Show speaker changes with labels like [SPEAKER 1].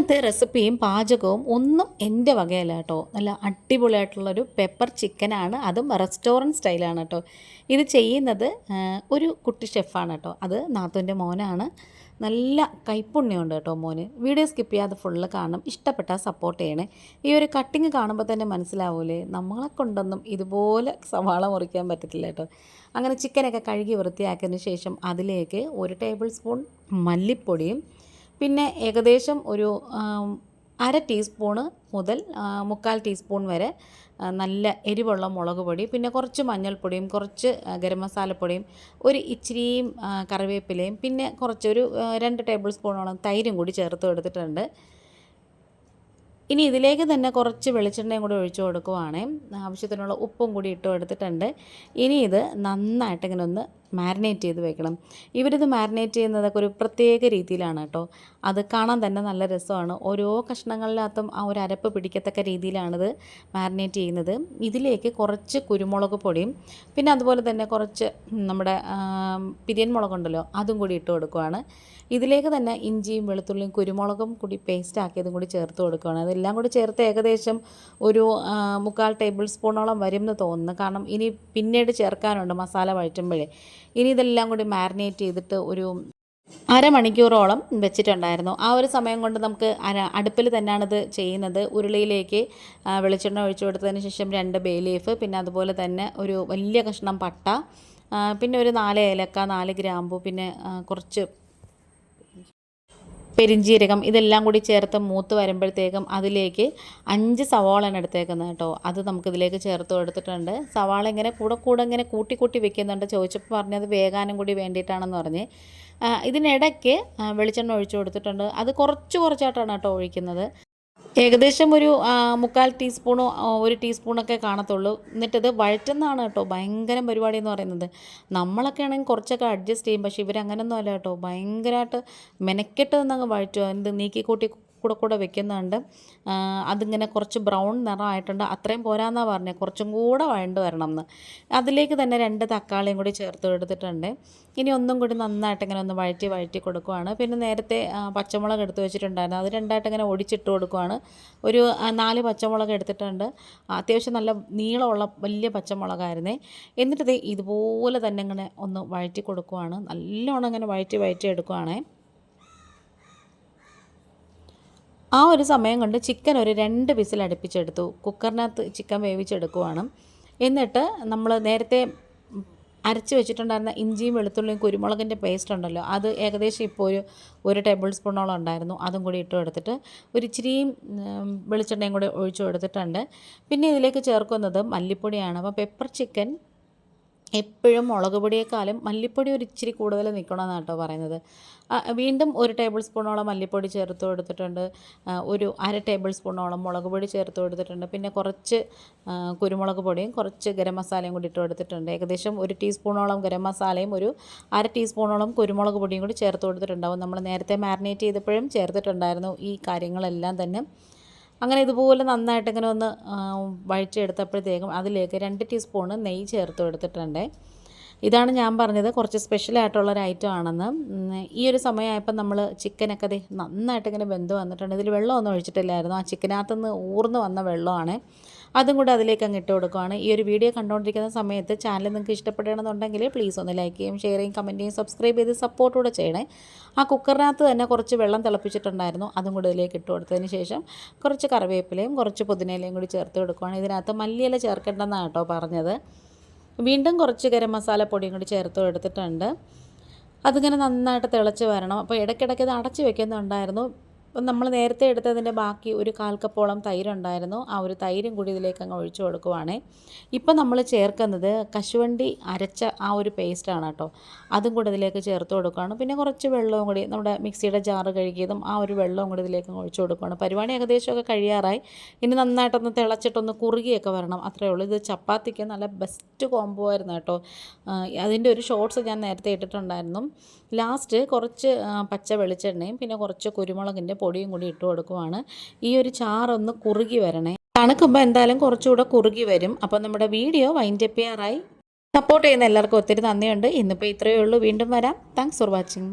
[SPEAKER 1] ഇന്നത്തെ റെസിപ്പിയും പാചകവും ഒന്നും എൻ്റെ വകയല്ല കേട്ടോ. നല്ല അടിപൊളിയായിട്ടുള്ളൊരു പെപ്പർ ചിക്കനാണ്, അതും റെസ്റ്റോറൻറ്റ് സ്റ്റൈലാണ് കേട്ടോ. ഇത് ചെയ്യുന്നത് ഒരു കുട്ടി ഷെഫാണ് കേട്ടോ. അത് നാത്തൂൻ്റെ മോനാണ്. നല്ല കൈപ്പുണ്യമുണ്ട് കേട്ടോ മോന്. വീഡിയോ സ്കിപ്പ് ചെയ്യാതെ ഫുള്ള് കാണണം. ഇഷ്ടപ്പെട്ടാൽ സപ്പോർട്ട് ചെയ്യണേ. ഈ ഒരു കട്ടിങ് കാണുമ്പോൾ തന്നെ മനസ്സിലാവൂലേ, നമ്മളെ കൊണ്ടൊന്നും ഇതുപോലെ സവാള മുറിക്കാൻ പറ്റത്തില്ല കേട്ടോ. അങ്ങനെ ചിക്കനൊക്കെ കഴുകി വൃത്തിയാക്കിയതിന് ശേഷം അതിലേക്ക് 1 ടേബിൾ സ്പൂൺ മല്ലിപ്പൊടിയും പിന്നെ ഏകദേശം ഒരു അര ടീസ്പൂണ് മുതൽ 3/4 ടീസ്പൂൺ വരെ നല്ല എരിവുള്ള മുളക് പൊടി, പിന്നെ കുറച്ച് മഞ്ഞൾപ്പൊടിയും കുറച്ച് ഗരം മസാലപ്പൊടിയും ഒരു ഇച്ചിരിയും കറിവേപ്പിലയും പിന്നെ കുറച്ചൊരു 2 ടേബിൾ സ്പൂണോളം തൈരും കൂടി ചേർത്ത് എടുത്തിട്ടുണ്ട്. ഇനി ഇതിലേക്ക് തന്നെ കുറച്ച് വെളിച്ചെണ്ണയും കൂടി ഒഴിച്ചു കൊടുക്കുവാണേ. ആവശ്യത്തിനുള്ള ഉപ്പും കൂടി ഇട്ട് എടുത്തിട്ടുണ്ട്. ഇനി ഇത് നന്നായിട്ട് ഇങ്ങനെ ഒന്ന് മാരിനേറ്റ് ചെയ്ത് വെക്കണം. ഇവരിത് മാരിനേറ്റ് ചെയ്യുന്നതൊക്കെ ഒരു പ്രത്യേക രീതിയിലാണ് കേട്ടോ. അത് കാണാൻ തന്നെ നല്ല രസമാണ്. ഓരോ കഷ്ണങ്ങളിനകത്തും ആ ഒരു അരപ്പ് പിടിക്കത്തക്ക രീതിയിലാണിത് മാരിനേറ്റ് ചെയ്യുന്നത്. ഇതിലേക്ക് കുറച്ച് കുരുമുളക് പൊടിയും പിന്നെ അതുപോലെ തന്നെ കുറച്ച് നമ്മുടെ പിരിയൻ മുളകുണ്ടല്ലോ അതും കൂടി ഇട്ട് കൊടുക്കുവാണ്. ഇതിലേക്ക് തന്നെ ഇഞ്ചിയും വെളുത്തുള്ളിയും കുരുമുളകും കൂടി പേസ്റ്റ് ആക്കിയതും കൂടി ചേർത്ത് കൊടുക്കുകയാണ്. അതെല്ലാം കൂടി ചേർത്ത് ഏകദേശം ഒരു 3/4 ടേബിൾ സ്പൂണോളം വരും എന്ന് തോന്നുന്നു. കാരണം ഇനി പിന്നീട് ചേർക്കാനുണ്ട് മസാല വഴറ്റുമ്പോഴേ. ഇനി ഇതെല്ലാം കൂടി മാരിനേറ്റ് ചെയ്തിട്ട് ഒരു അരമണിക്കൂറോളം വെച്ചിട്ടുണ്ടായിരുന്നു. ആ ഒരു സമയം കൊണ്ട് നമുക്ക് അടുപ്പിൽ തന്നെയാണിത് ചെയ്യുന്നത്. ഉരുളിയിലേക്ക് വെളിച്ചെണ്ണ ഒഴിച്ചു കൊടുത്തതിന് ശേഷം 2 ബേ ലീഫ്, പിന്നെ അതുപോലെ തന്നെ ഒരു വലിയ കഷ്ണം പട്ട, പിന്നെ ഒരു 4 ഏലക്ക, 4 ഗ്രാമ്പു, പിന്നെ കുറച്ച് പെരിഞ്ജീരകം, ഇതെല്ലാം കൂടി ചേർത്ത് മൂത്ത് വരുമ്പോഴത്തേക്കും അതിലേക്ക് 5 സവാളയാണ് എടുത്തേക്കുന്നത് കേട്ടോ. അത് നമുക്കിതിലേക്ക് ചേർത്ത് കൊടുത്തിട്ടുണ്ട്. സവാള ഇങ്ങനെ കൂടെ ഇങ്ങനെ കൂട്ടി വെക്കുന്നുണ്ട്. ചോദിച്ചപ്പോൾ പറഞ്ഞത് വേകാനും കൂടി വേണ്ടിയിട്ടാണെന്ന് പറഞ്ഞ്. ഇതിനിടയ്ക്ക് വെളിച്ചെണ്ണ ഒഴിച്ചു കൊടുത്തിട്ടുണ്ട്. അത് കുറച്ചായിട്ടാണ് കേട്ടോ ഒഴിക്കുന്നത്. ഏകദേശം ഒരു 3/4 ടീസ്പൂണോ 1 ടീസ്പൂണൊക്കെ കാണത്തുള്ളൂ. എന്നിട്ടത് വഴറ്റുന്നതാണ് കേട്ടോ ഭയങ്കര പരിപാടി എന്ന് പറയുന്നത്. നമ്മളൊക്കെ ആണെങ്കിൽ കുറച്ചൊക്കെ അഡ്ജസ്റ്റ് ചെയ്യും. പക്ഷേ ഇവരങ്ങനൊന്നും അല്ല കേട്ടോ. ഭയങ്കരമായിട്ട് മെനക്കെട്ട് നിന്നങ്ങ് വഴറ്റുക. എന്ത് നീക്കിക്കൂട്ടി കൂടെ വെക്കുന്നുണ്ട്. അതിങ്ങനെ കുറച്ച് ബ്രൗൺ നിറമായിട്ടുണ്ട്. അത്രയും പോരാന്നാണ് പറഞ്ഞത്, കുറച്ചും കൂടെ വഴണ്ട് വരണം എന്ന്. അതിലേക്ക് തന്നെ 2 തക്കാളിയും കൂടി ചേർത്ത് എടുത്തിട്ടുണ്ട്. ഇനി ഒന്നും കൂടി നന്നായിട്ട് ഇങ്ങനെ ഒന്ന് വഴറ്റി കൊടുക്കുവാണ്. പിന്നെ നേരത്തെ പച്ചമുളക് എടുത്ത് വെച്ചിട്ടുണ്ടായിരുന്നു, അത് 2ആയിട്ട് ഇങ്ങനെ ഒടിച്ചിട്ട് കൊടുക്കുവാണ്. ഒരു 4 പച്ചമുളക് എടുത്തിട്ടുണ്ട്. അത്യാവശ്യം നല്ല നീളമുള്ള വലിയ പച്ചമുളകായിരുന്നേ. എന്നിട്ട് ഇതുപോലെ തന്നെ ഇങ്ങനെ ഒന്ന് വഴറ്റി കൊടുക്കുവാണ്. നല്ലോണം ഇങ്ങനെ വഴറ്റി എടുക്കുവാണേ. ആ ഒരു സമയം കൊണ്ട് ചിക്കൻ ഒരു 2 വിസിൽ അടുപ്പിച്ചെടുത്തു. കുക്കറിനകത്ത് ചിക്കൻ വേവിച്ചെടുക്കുവാണ്. എന്നിട്ട് നമ്മൾ നേരത്തെ അരച്ച് വെച്ചിട്ടുണ്ടായിരുന്ന ഇഞ്ചിയും വെളുത്തുള്ളിയും കുരുമുളകിൻ്റെ പേസ്റ്റ് ഉണ്ടല്ലോ, അത് ഏകദേശം ഇപ്പോൾ ഒരു ടേബിൾ സ്പൂണോളം ഉണ്ടായിരുന്നു. അതും കൂടി ഇട്ട് എടുത്തിട്ട് ഒരു ഇച്ചിരിയും വെളിച്ചെണ്ണയും കൂടി ഒഴിച്ചു കൊടുത്തിട്ടുണ്ട്. പിന്നെ ഇതിലേക്ക് ചേർക്കുന്നത് മല്ലിപ്പൊടിയാണ്. അപ്പോൾ പെപ്പർ ചിക്കൻ എപ്പോഴും മുളക് പൊടിയേക്കാളും മല്ലിപ്പൊടി ഒരു ഇച്ചിരി കൂടുതൽ നിൽക്കണമെന്നാണ് കേട്ടോ പറയുന്നത്. വീണ്ടും 1 ടേബിൾ സ്പൂണോളം മല്ലിപ്പൊടി ചേർത്ത് കൊടുത്തിട്ടുണ്ട്. ഒരു അര ടേബിൾ സ്പൂണോളം മുളക് പൊടി ചേർത്ത് കൊടുത്തിട്ടുണ്ട്. പിന്നെ കുറച്ച് കുരുമുളക് പൊടിയും കുറച്ച് ഗരം മസാലയും കൂടി ഇട്ട് കൊടുത്തിട്ടുണ്ട്. ഏകദേശം 1 ടീസ്പൂണോളം ഗരം മസാലയും ഒരു അര ടീസ്പൂണോളം കുരുമുളക് പൊടിയും കൂടി ചേർത്ത് കൊടുത്തിട്ടുണ്ടാവും. നമ്മൾ നേരത്തെ മാരിനേറ്റ് ചെയ്തപ്പോഴും ചേർത്തിട്ടുണ്ടായിരുന്നു ഈ കാര്യങ്ങളെല്ലാം തന്നെ. അങ്ങനെ ഇതുപോലെ നന്നായിട്ട് ഇങ്ങനെ ഒന്ന് വഴിച്ചെടുത്തപ്പോഴത്തേക്കും അതിലേക്ക് 2 ടീസ്പൂണ് നെയ്യ് ചേർത്ത് എടുത്തിട്ടുണ്ട്. ഇതാണ് ഞാൻ പറഞ്ഞത് കുറച്ച് സ്പെഷ്യലായിട്ടുള്ളൊരു ഐറ്റം ആണെന്ന്. ഈ ഒരു സമയമായപ്പോൾ നമ്മൾ ചിക്കനൊക്കെ നന്നായിട്ട് ഇങ്ങനെ വെന്ത് വന്നിട്ടുണ്ട്. ഇതിൽ വെള്ളമൊന്നും ഒഴിച്ചിട്ടില്ലായിരുന്നു. ആ ചിക്കനകത്തുനിന്ന് ഊർന്ന് വന്ന വെള്ളമാണ്. അതും കൂടെ അതിലേക്ക് അങ്ങ് ഇട്ട് കൊടുക്കുകയാണ്. ഈ ഒരു വീഡിയോ കണ്ടുകൊണ്ടിരിക്കുന്ന സമയത്ത് ചാനൽ നിങ്ങൾക്ക് ഇഷ്ടപ്പെടണമെന്നുണ്ടെങ്കിൽ പ്ലീസ് ഒന്ന് ലൈക്ക് ചെയ്യും, ഷെയർ ചെയ്യും, കമൻറ്റ് ചെയ്യും, സബ്സ്ക്രൈബ് ചെയ്ത് സപ്പോർട്ട് കൂടെ ചെയ്യണേ. ആ കുക്കറിനകത്ത് തന്നെ കുറച്ച് വെള്ളം തിളപ്പിച്ചിട്ടുണ്ടായിരുന്നു. അതും കൂടെ ഇതിലേക്ക് ഇട്ട് കൊടുത്തതിന് ശേഷം കുറച്ച് കറിവേപ്പിലയും കുറച്ച് പുതിനയിലയും കൂടി ചേർത്ത് കൊടുക്കുകയാണ്. ഇതിനകത്ത് മല്ലിയില ചേർക്കേണ്ടെന്നാണ് കേട്ടോ പറഞ്ഞത്. വീണ്ടും കുറച്ച് ഗരം മസാല പൊടിയും കൂടി ചേർത്ത് എടുത്തിട്ടുണ്ട്. അതിങ്ങനെ നന്നായിട്ട് തിളച്ച് വരണം. അപ്പോൾ ഇടയ്ക്കിടയ്ക്ക് ഇത് അടച്ച് വെക്കുന്നുണ്ടായിരുന്നു. അപ്പം നമ്മൾ നേരത്തെ എടുത്തതിൻ്റെ ബാക്കി ഒരു 1/4 കപ്പോളം തൈരുണ്ടായിരുന്നു. ആ ഒരു തൈരും കൂടി ഇതിലേക്ക് അങ്ങ് ഒഴിച്ചു കൊടുക്കുവാണേ. ഇപ്പം നമ്മൾ ചേർക്കുന്നത് കശുവണ്ടി അരച്ച ആ ഒരു പേസ്റ്റാണ് കേട്ടോ. അതും കൂടി ഇതിലേക്ക് ചേർത്ത് കൊടുക്കുകയാണ്. പിന്നെ കുറച്ച് വെള്ളവും കൂടി നമ്മുടെ മിക്സിയുടെ ജാറ് കഴുകിയതും ആ ഒരു വെള്ളവും കൂടി ഇതിലേക്ക് ഒഴിച്ചു കൊടുക്കുകയാണ്. പരിപാടി ഏകദേശമൊക്കെ കഴിയാറായി. ഇനി നന്നായിട്ടൊന്ന് തിളച്ചിട്ടൊന്ന് കുറുകിയൊക്കെ വരണം, അത്രയേ ഉള്ളൂ. ഇത് ചപ്പാത്തിക്ക് നല്ല ബെസ്റ്റ് കോംബോ ആയിരുന്നു കേട്ടോ. അതിൻ്റെ ഒരു ഷോർട്സ് ഞാൻ നേരത്തെ ഇട്ടിട്ടുണ്ടായിരുന്നു. ലാസ്റ്റ് കുറച്ച് പച്ച വെളിച്ചെണ്ണയും പിന്നെ കുറച്ച് കുരുമുളകിൻ്റെ പൊടിയും കൂടി ഇട്ട് കൊടുക്കുവാണ്. ഈ ഒരു ചാറൊന്ന് കുറുകി വരണേ. തണുക്കുമ്പോൾ എന്തായാലും കുറച്ചുകൂടെ കുറുകി വരും. അപ്പോൾ നമ്മുടെ വീഡിയോ വൈൻഡപ്പ് ചെയ്യാറായി. സപ്പോർട്ട് ചെയ്യുന്ന എല്ലാവർക്കും ഒത്തിരി നന്ദിയുണ്ട്. ഇന്നിപ്പോൾ ഇത്രയേ ഉള്ളൂ. വീണ്ടും വരാം. Thanks for watching.